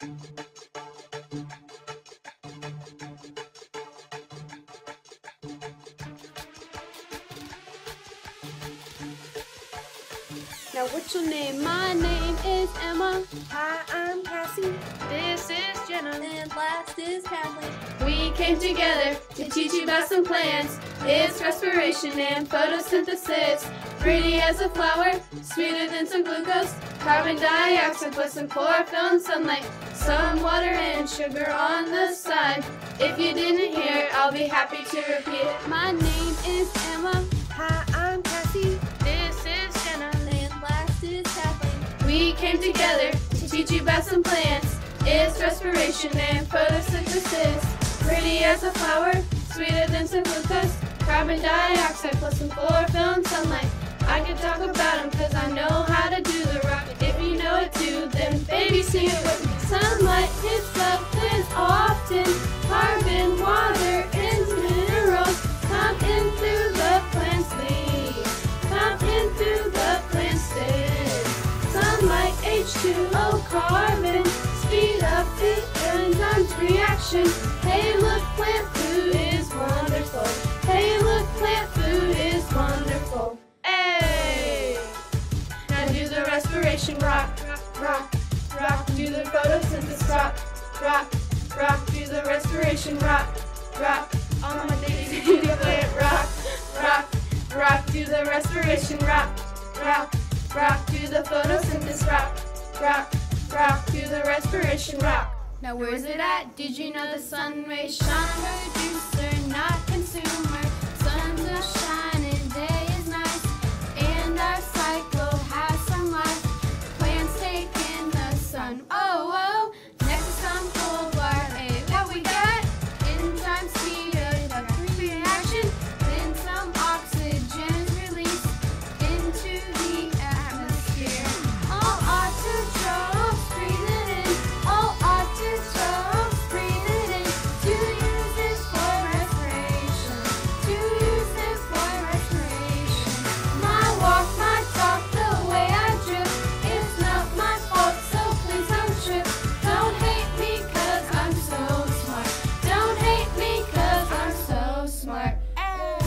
Now what's your name? My name is Emma. Hi, I'm Cassie. This is Jenna. And last is Kathleen. We came together to teach you about some plants. It's respiration and photosynthesis. Pretty as a flower, sweeter than some glucose. Carbon dioxide plus some chlorophyll and sunlight. Some water and sugar on the side. If you didn't hear, I'll be happy to repeat it. My name is Emma. Hi, I'm Cassie. This is Jenna. And last is Kathleen. We came together to teach you about some plants. It's respiration and photosynthesis. Pretty as a flower, sweeter than some glucose. Carbon dioxide plus some chlorophyll and sunlight. I can talk about them cause I know how to do the rock. If you know it too, then baby sing it with me. Sunlight hits the plants often. Carbon, water, and minerals come in through the plant's leaves. Come in through the plant's stems. Sunlight, H2O, carbon. Speed up the enzymes reaction. Hey look, plant food is wonderful. Hey look, plant food is wonderful. Hey! Now do the respiration rock, rock, rock. Do the photosynthesis rock, rock, rock. Do the respiration rock, rock. All my days do the plant rock, rock, rock. Do the respiration rock, rock, rock. Do the photosynthesis rock, rock, rock. Do the respiration rock. Now where's it at? Did you know the sun rays shine? Producer, not consumer. Sun's a shining, day is nice, and our cycle has some life. Plants take in the sun. Oh, oh. Next is some cold water. Hey, what we got? Enzyme speed up the reaction. Then some oxygen is released into the atmosphere. All autotrophs breathe it in. All autotrophs breathe it in. To use this for respiration. To use this for respiration. My walk, my talk, the way I drip. It's not my fault, so please don't trip. Don't hate me cause I'm so smart. Don't hate me cause I'm so smart. Hey!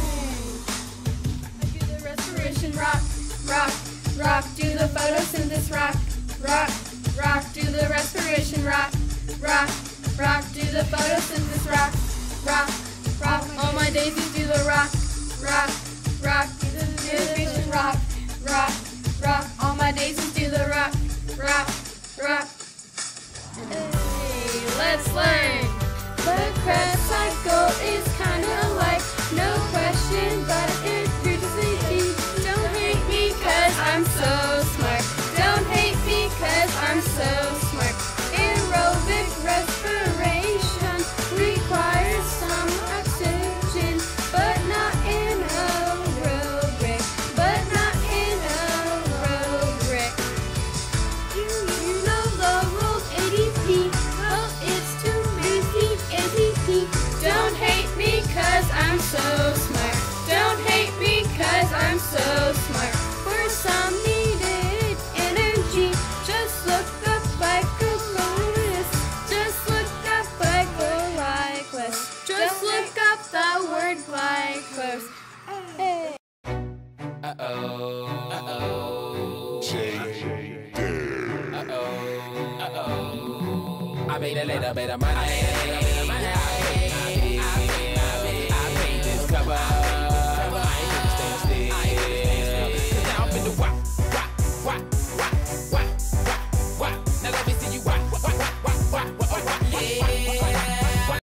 I do the respiration rock, rock, rock. Do the photosynthesis rock, rock, rock. Do the respiration rock, rock, rock. Do the photosynthesis rock, rock, rock. All my daisies do the rock, rock, rock. Do the respiration rock, rock, rock. All my daisies do the rock, rock, rock. Hey, let's learn. The Krebs cycle is kinda like no question, but it reaches deep. Don't hate me cause I'm so smart. Don't hate me cause I'm so smart. Aerobic respiration requires some oxygen, but not in aerobic. But not in aerobic. Do you know the rules ADP? Well, it's too busy ATP. Don't hate me cause I'm so smart. Don't hate me cause I'm so smart. For some needed energy, just look up glycolysis. Just look up glycolysis. Just look up the word glycose. Hey. Uh-oh. I made a little bit of money.